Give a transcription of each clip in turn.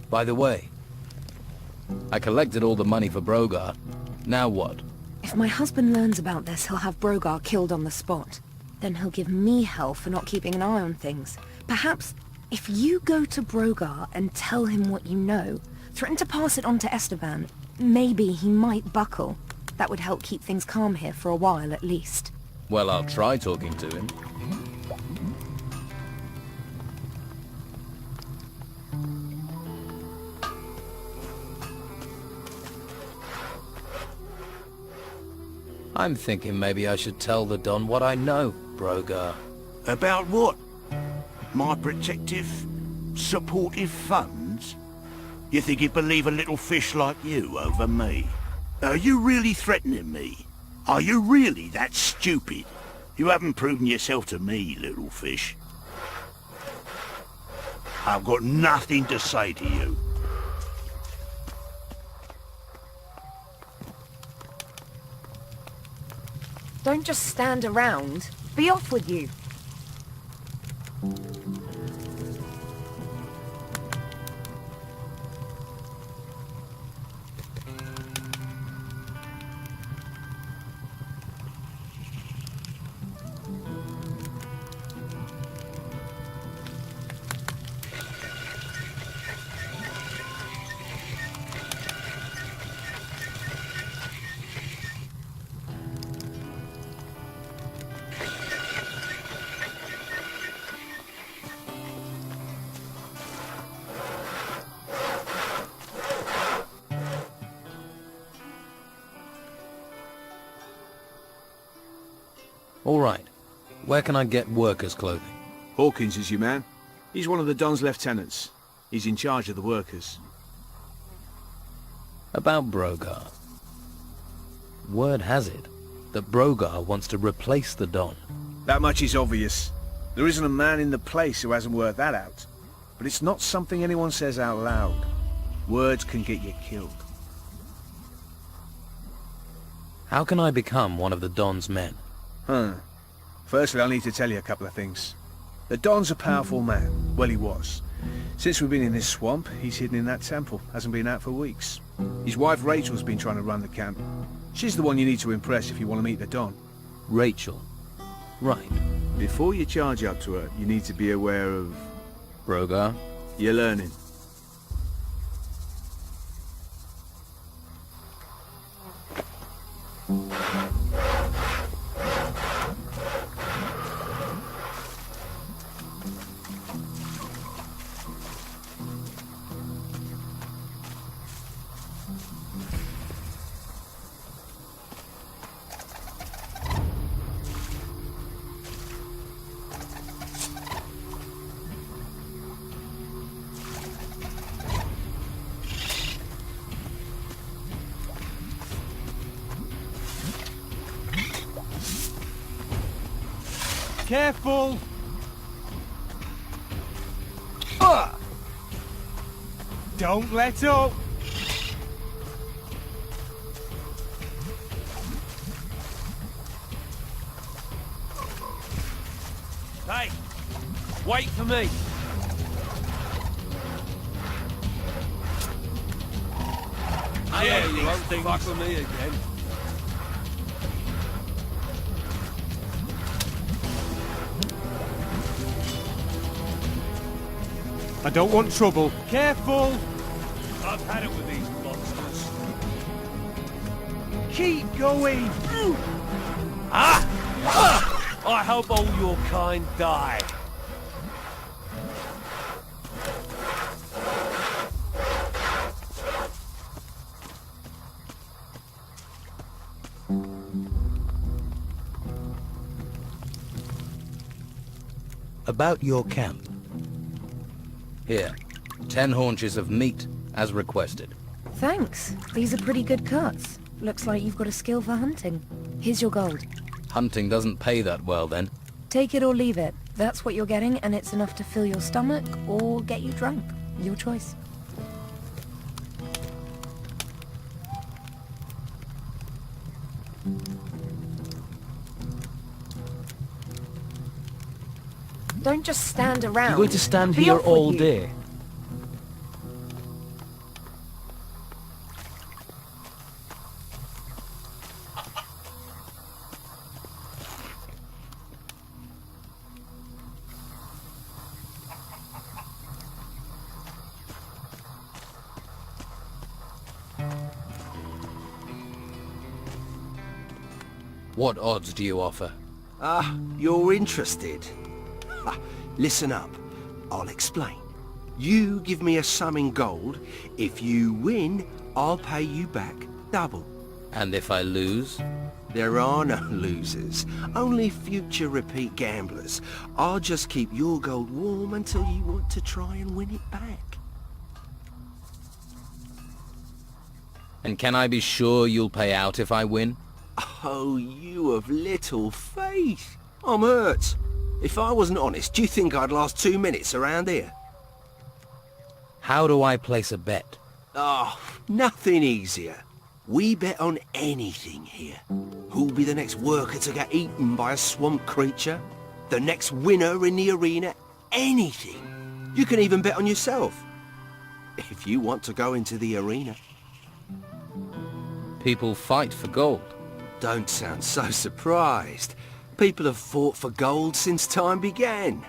By the way, I collected all the money for Brogar. Now what? If my husband learns about this, he'll have Brogar killed on the spot. Then he'll give me hell for not keeping an eye on things. Perhaps, if you go to Brogar and tell him what you know, threaten to pass it on to Esteban, maybe he might buckle. That would help keep things calm here for a while, at least. Well, I'll try talking to him. I'm thinking maybe I should tell the Don what I know, Brogar. About what? My protective, supportive funds? You think he'd believe a little fish like you over me? Are you really threatening me? Are you really that stupid? You haven't proven yourself to me, little fish. I've got nothing to say to you. Don't just stand around. Be off with you. All right. Where can I get workers' clothing? Hawkins is your man. He's one of the Don's lieutenants. He's in charge of the workers. About Brogar. Word has it that Brogar wants to replace the Don. That much is obvious. There isn't a man in the place who hasn't worked that out. But it's not something anyone says out loud. Words can get you killed. How can I become one of the Don's men? Firstly, I'll need to tell you a couple of things. The Don's a powerful man. Well, he was. Since we've been in this swamp, he's hidden in that temple. Hasn't been out for weeks. His wife Rachel's been trying to run the camp. She's the one you need to impress if you want to meet the Don. Rachel. Right. Before you charge up to her, you need to be aware of... Brogar? You're learning. Careful! Don't let up! Hey! Wait for me! Yeah, you won't fuck with me again. I don't want trouble. Careful! I've had it with these monsters. Keep going! I hope all your kind die. About your camp. Here, 10 haunches of meat, as requested. Thanks. These are pretty good cuts. Looks like you've got a skill for hunting. Here's your gold. Hunting doesn't pay that well, then. Take it or leave it. That's what you're getting, and it's enough to fill your stomach or get you drunk. Your choice. Don't just stand around. You're going to stand Be here off with all you. day? What odds do you offer? Ah, you're interested. Ha, listen up. I'll explain. You give me a sum in gold. If you win, I'll pay you back double. And if I lose? There are no losers, only future repeat gamblers. I'll just keep your gold warm until you want to try and win it back. And can I be sure you'll pay out if I win? Oh, you of little faith. I'm hurt. If I wasn't honest, do you think I'd last 2 minutes around here? How do I place a bet? Oh, nothing easier. We bet on anything here. Who'll be the next worker to get eaten by a swamp creature? The next winner in the arena? Anything. You can even bet on yourself. If you want to go into the arena. People fight for gold. Don't sound so surprised. People have fought for gold since time began.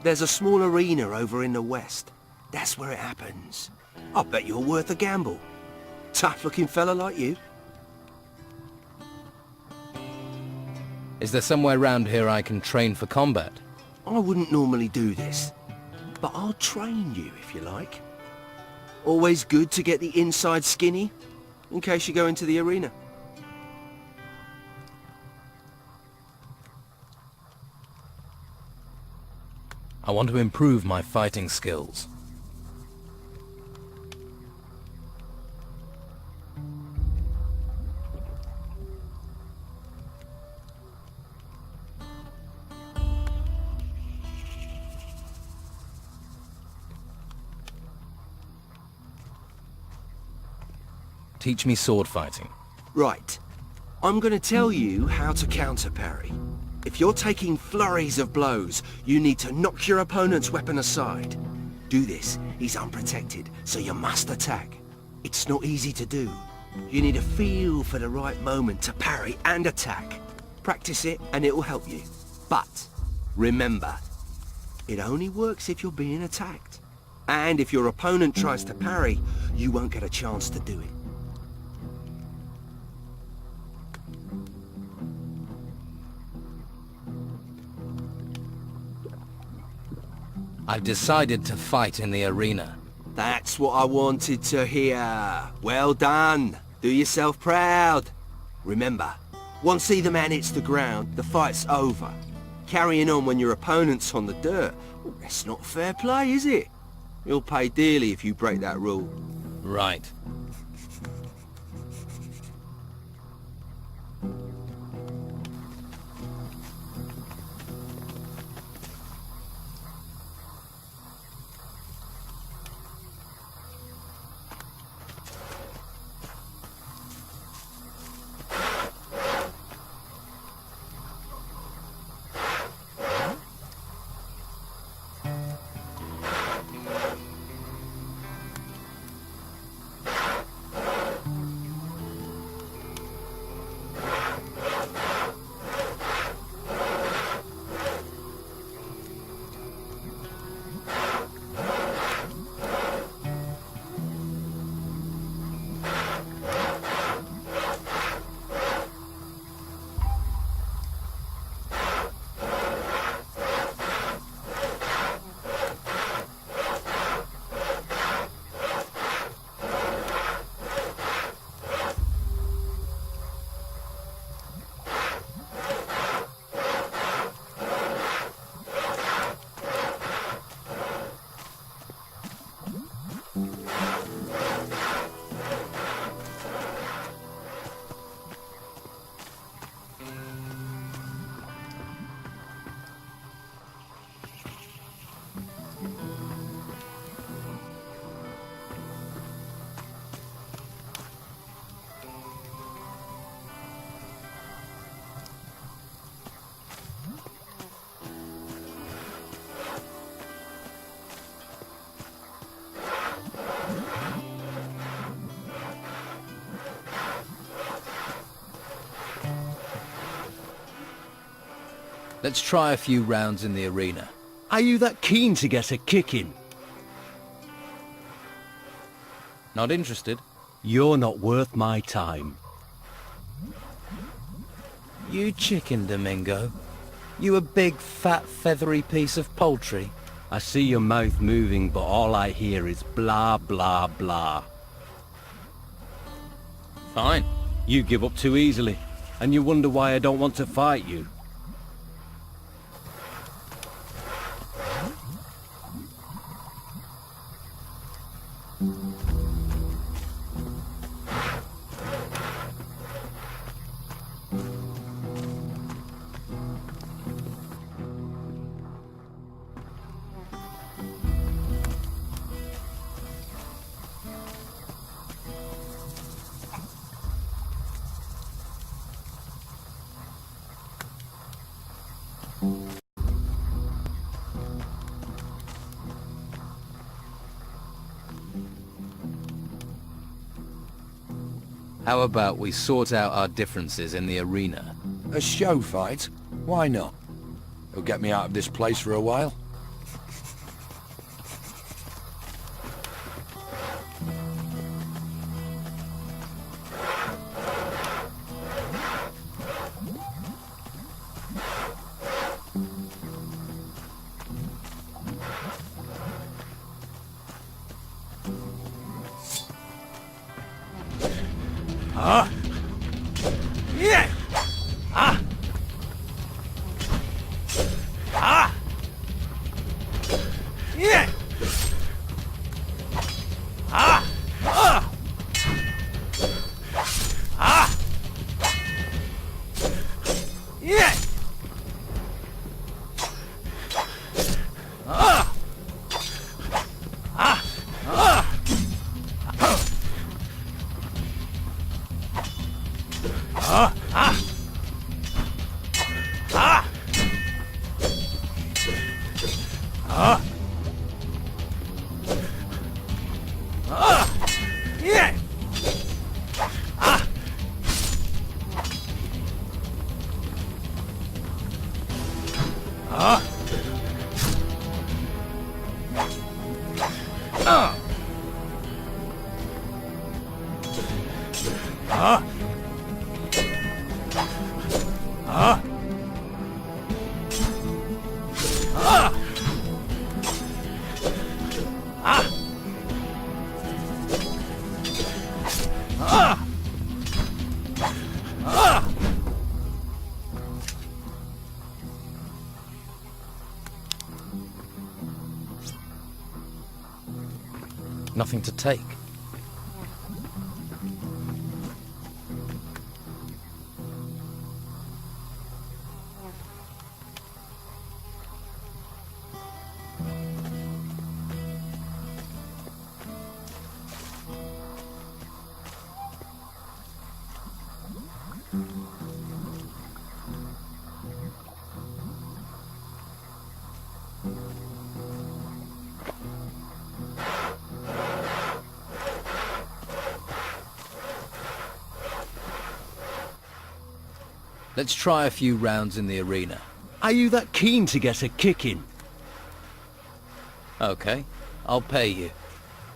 There's a small arena over in the west. That's where it happens. I bet you're worth a gamble. Tough-looking fella like you. Is there somewhere round here I can train for combat? I wouldn't normally do this, but I'll train you if you like. Always good to get the inside skinny, in case you go into the arena. I want to improve my fighting skills. Teach me sword fighting. Right. I'm going to tell you how to counter parry. If you're taking flurries of blows, you need to knock your opponent's weapon aside. Do this. He's unprotected, so you must attack. It's not easy to do. You need a feel for the right moment to parry and attack. Practice it and it will help you. But remember, it only works if you're being attacked. And if your opponent tries to parry, you won't get a chance to do it. I've decided to fight in the arena. That's what I wanted to hear. Well done. Do yourself proud. Remember, once either man hits the ground, the fight's over. Carrying on when your opponent's on the dirt, well, that's not fair play, is it? You'll pay dearly if you break that rule. Right. Let's try a few rounds in the arena. Are you that keen to get a kicking? Not interested? You're not worth my time. You chicken, Domingo. You a big, fat, feathery piece of poultry. I see your mouth moving, but all I hear is blah, blah, blah. Fine. You give up too easily, and you wonder why I don't want to fight you. How about we sort out our differences in the arena? A show fight? Why not? It'll get me out of this place for a while. Nothing to take. Let's try a few rounds in the arena. Are you that keen to get a kicking? Okay, I'll pay you.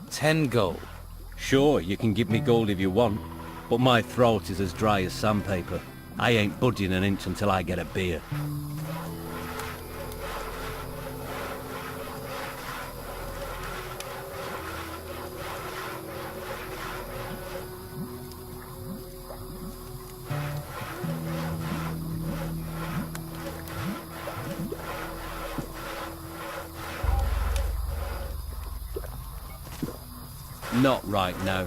10 gold. Sure, you can give me gold if you want, but my throat is as dry as sandpaper. I ain't budging an inch until I get a beer. Not right now.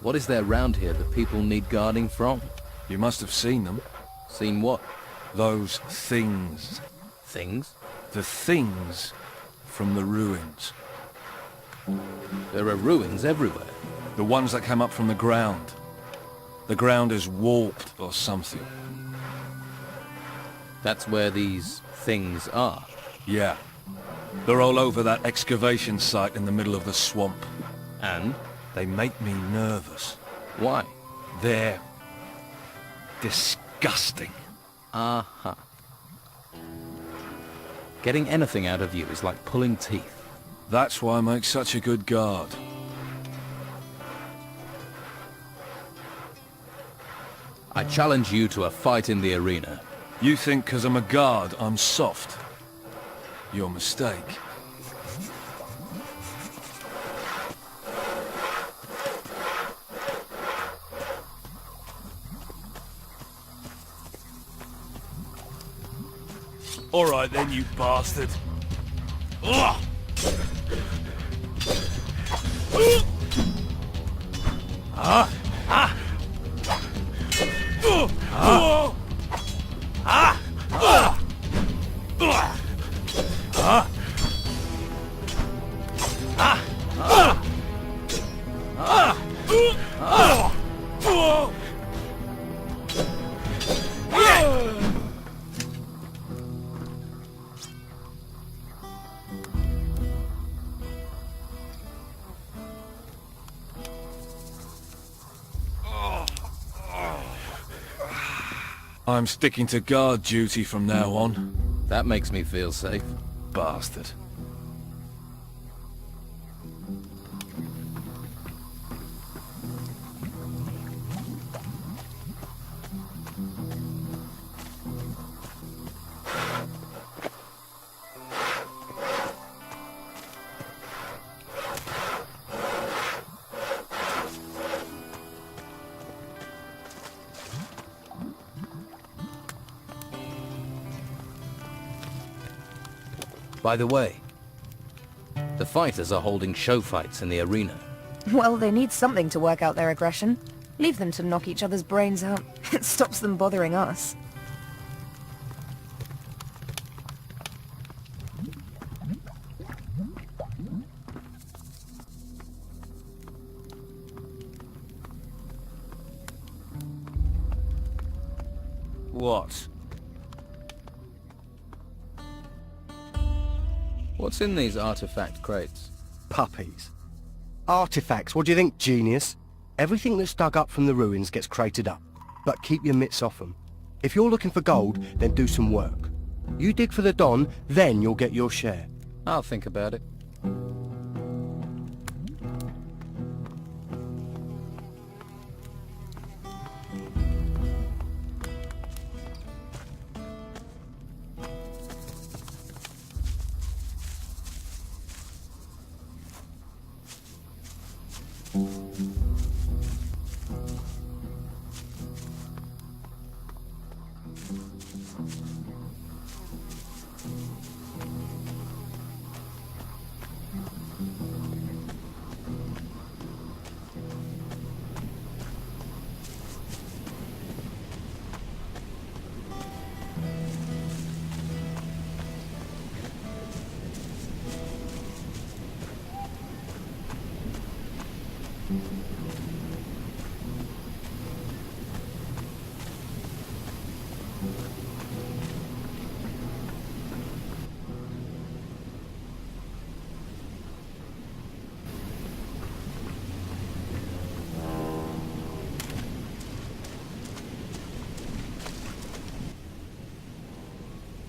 What is there round here that people need guarding from? You must have seen them. Seen what? Those things. Things? The things from the ruins. There are ruins everywhere. The ones that come up from the ground. The ground is warped or something. That's where these things are. Yeah. They're all over that excavation site in the middle of the swamp. And? They make me nervous. Why? They're disgusting. Uh-huh. Getting anything out of you is like pulling teeth. That's why I make such a good guard. I challenge you to a fight in the arena. You think 'cause I'm a guard, I'm soft. Your mistake. All right then, you bastard. Ugh! I'm sticking to guard duty from now on. That makes me feel safe. Bastard. By the way, the fighters are holding show fights in the arena. Well, they need something to work out their aggression. Leave them to knock each other's brains out. It stops them bothering us. What? What's in these artifact crates? Puppies. Artifacts, what do you think, genius? Everything that's dug up from the ruins gets crated up. But keep your mitts off them. If you're looking for gold, then do some work. You dig for the Don, then you'll get your share. I'll think about it.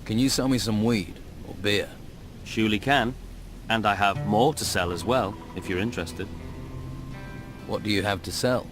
Can you sell me some weed or beer? Surely can. And I have more to sell as well, if you're interested. What do you have to sell?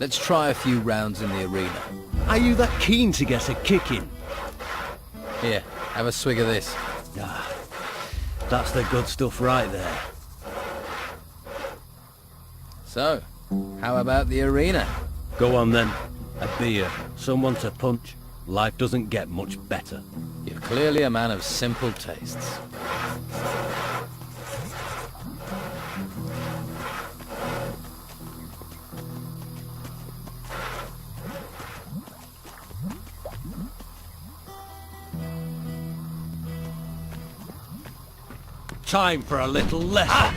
Let's try a few rounds in the arena. Are you that keen to get a kick in? Here, have a swig of this. Ah, that's the good stuff right there. So, how about the arena? Go on then. A beer, someone to punch. Life doesn't get much better. You're clearly a man of simple tastes. Time for a little lesson.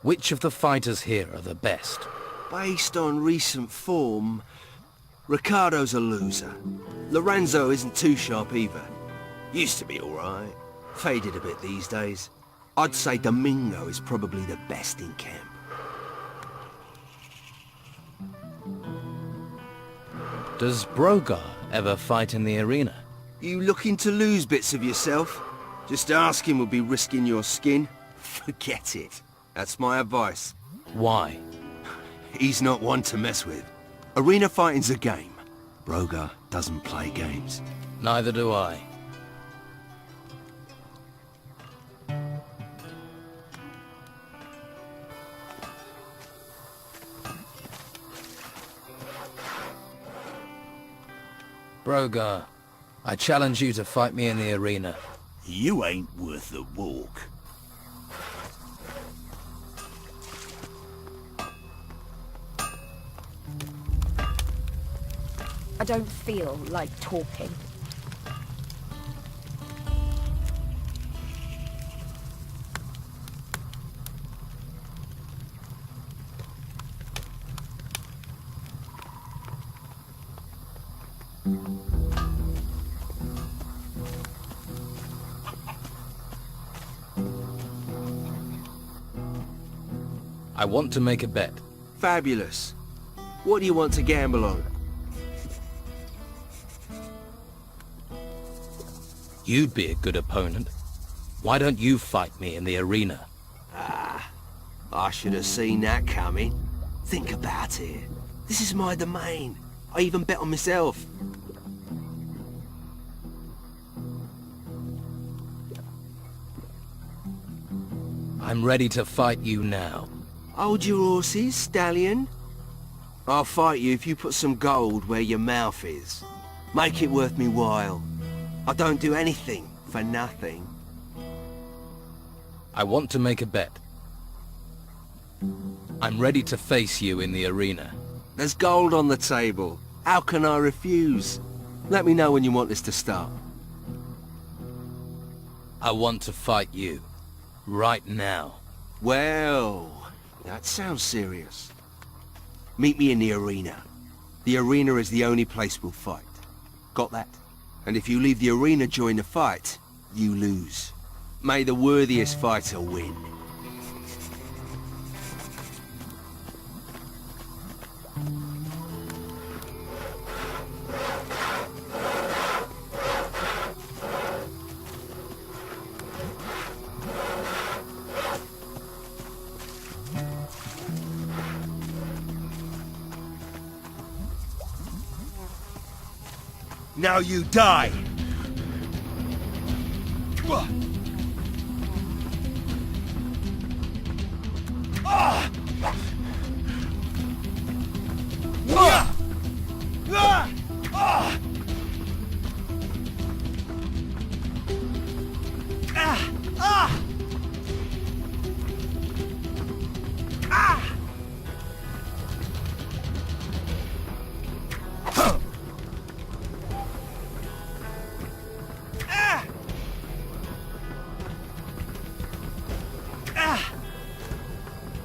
Which of the fighters here are the best? Based on recent form, Ricardo's a loser. Lorenzo isn't too sharp either. Used to be alright. Faded a bit these days. I'd say Domingo is probably the best in camp. Does Brogar ever fight in the arena? You looking to lose bits of yourself? Just asking would be risking your skin. Forget it. That's my advice. Why? He's not one to mess with. Arena fighting's a game. Brogar doesn't play games. Neither do I. Brogar, I challenge you to fight me in the arena. You ain't worth the walk. I don't feel like talking. I want to make a bet. Fabulous. What do you want to gamble on? You'd be a good opponent. Why don't you fight me in the arena? I should have seen that coming. Think about it. This is my domain. I even bet on myself. I'm ready to fight you now. Hold your horses, stallion. I'll fight you if you put some gold where your mouth is. Make it worth me while. I don't do anything for nothing. I want to make a bet. I'm ready to face you in the arena. There's gold on the table. How can I refuse? Let me know when you want this to start. I want to fight you. Right now. Well, that sounds serious. Meet me in the arena. The arena is the only place we'll fight. Got that? And if you leave the arena during the fight, you lose. May the worthiest fighter win. Now you die!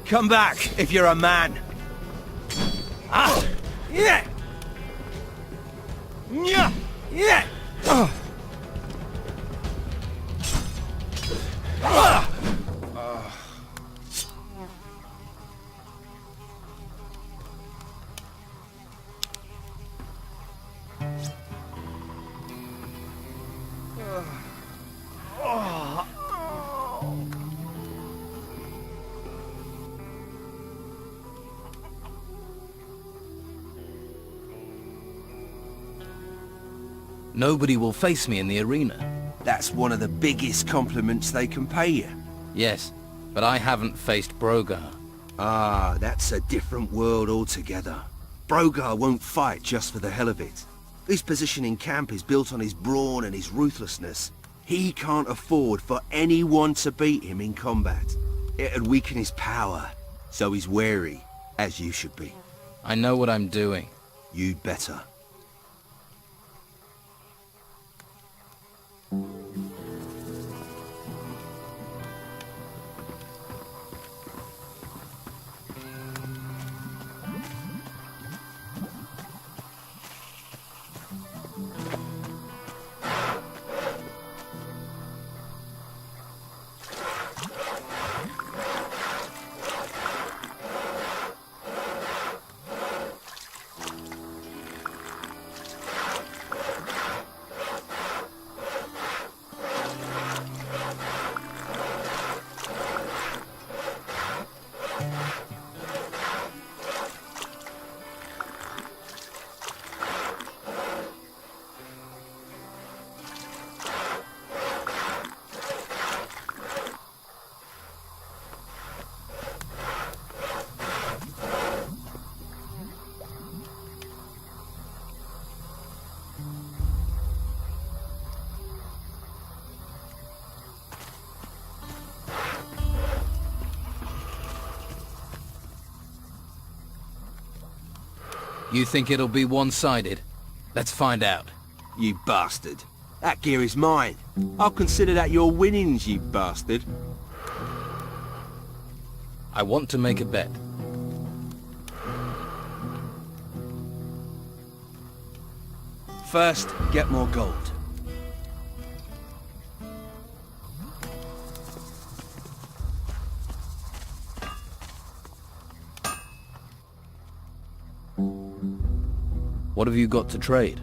Come back, if you're a man! Yeah! Yeah! Yeah! Nobody will face me in the arena. That's one of the biggest compliments they can pay you. Yes, but I haven't faced Brogar. Ah, that's a different world altogether. Brogar won't fight just for the hell of it. His position in camp is built on his brawn and his ruthlessness. He can't afford for anyone to beat him in combat. It'd weaken his power, so he's wary, as you should be. I know what I'm doing. You'd better. You think it'll be one-sided? Let's find out. You bastard. That gear is mine. I'll consider that your winnings, you bastard. I want to make a bet. First, get more gold. What have you got to trade?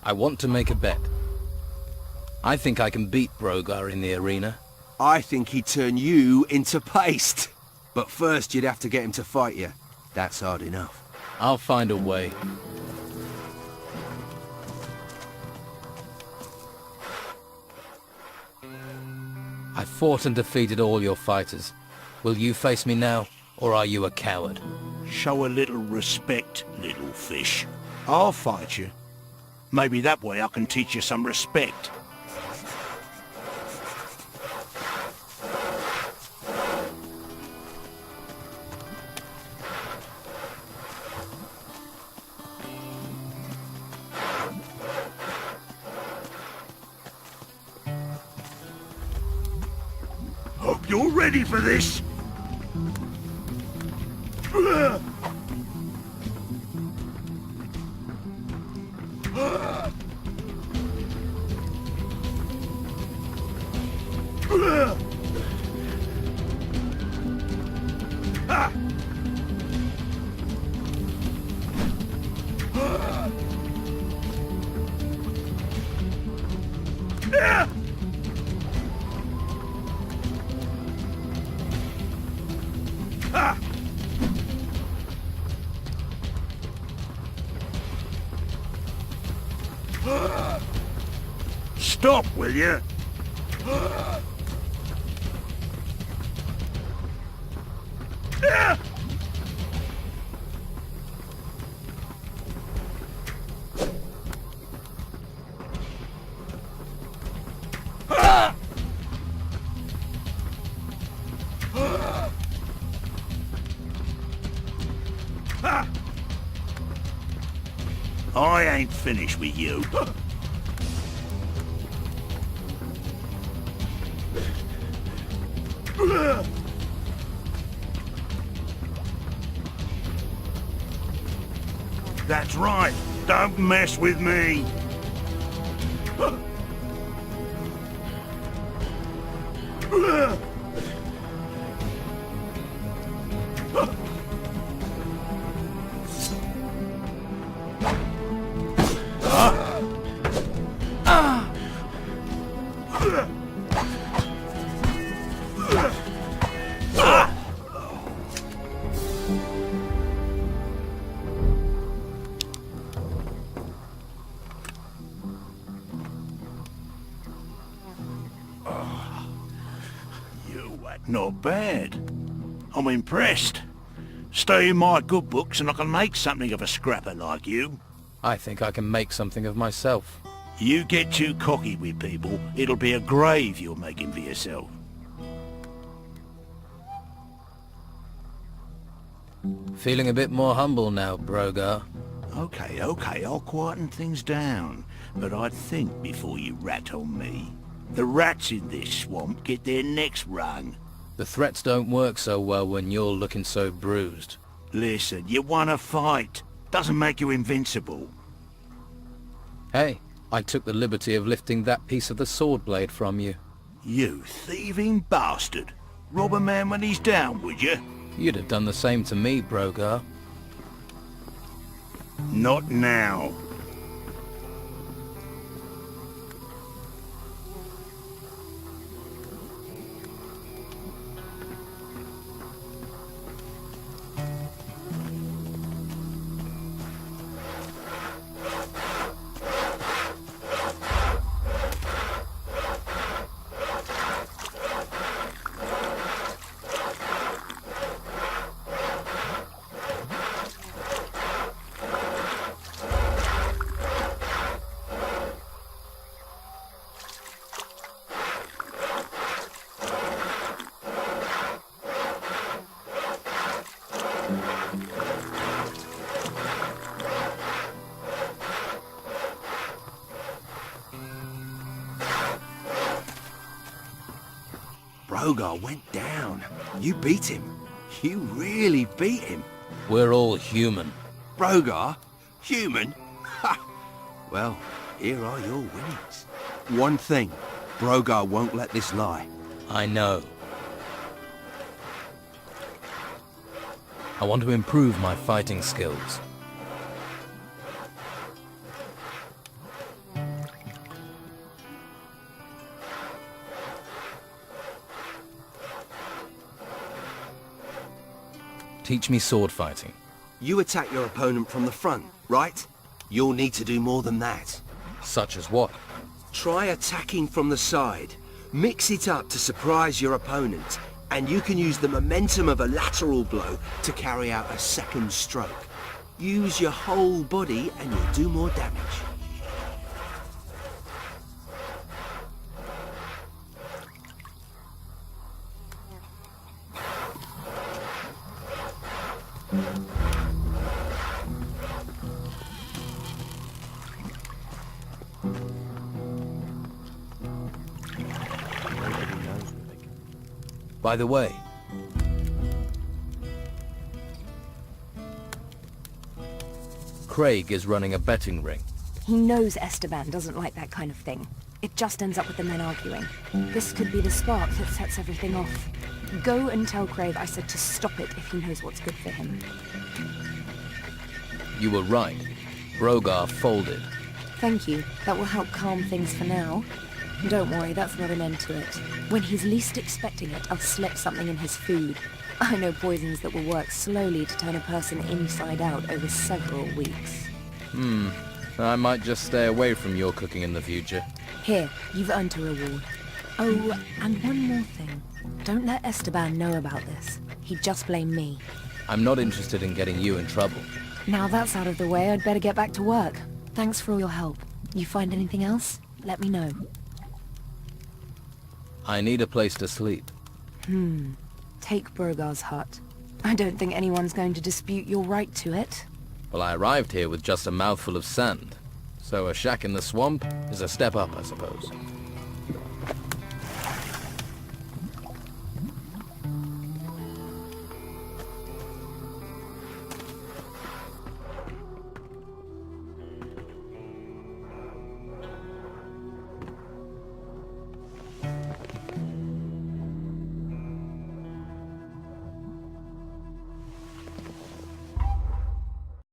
I want to make a bet. I think I can beat Brogar in the arena. I think he'd turn you into paste. But first you'd have to get him to fight you. That's hard enough. I'll find a way. I fought and defeated all your fighters. Will you face me now, or are you a coward? Show a little respect, little fish. I'll fight you. Maybe that way I can teach you some respect. Hope you're ready for this. Stop, will you? I ain't finished with you. That's right. Don't mess with me. Not bad. I'm impressed. Stay in my good books and I can make something of a scrapper like you. I think I can make something of myself. You get too cocky with people, it'll be a grave you're making for yourself. Feeling a bit more humble now, Brogar. Okay, I'll quieten things down. But I'd think before you rat on me. The rats in this swamp get their necks wrung. The threats don't work so well when you're looking so bruised. Listen, you won a fight. Doesn't make you invincible. Hey, I took the liberty of lifting that piece of the sword blade from you. You thieving bastard. Rob a man when he's down, would you? You'd have done the same to me, Brogar. Not now. Brogar went down. You beat him. You really beat him. We're all human. Brogar? Human? Ha! Well, here are your winnings. One thing, Brogar won't let this lie. I know. I want to improve my fighting skills. Teach me sword fighting. You attack your opponent from the front, right? You'll need to do more than that. Such as what? Try attacking from the side. Mix it up to surprise your opponent, and you can use the momentum of a lateral blow to carry out a second stroke. Use your whole body and you'll do more damage. By the way, Craig is running a betting ring. He knows Esteban doesn't like that kind of thing. It just ends up with the men arguing. This could be the spark that sets everything off. Go and tell Craig I said to stop it if he knows what's good for him. You were right. Brogar folded. Thank you. That will help calm things for now. Don't worry, that's not an end to it. When he's least expecting it, I'll slip something in his food. I know poisons that will work slowly to turn a person inside out over several weeks. I might just stay away from your cooking in the future. Here, you've earned a reward. Oh, and one more thing. Don't let Esteban know about this. He'd just blame me. I'm not interested in getting you in trouble. Now that's out of the way, I'd better get back to work. Thanks for all your help. You find anything else? Let me know. I need a place to sleep. Take Brogar's hut. I don't think anyone's going to dispute your right to it. Well, I arrived here with just a mouthful of sand. So a shack in the swamp is a step up, I suppose.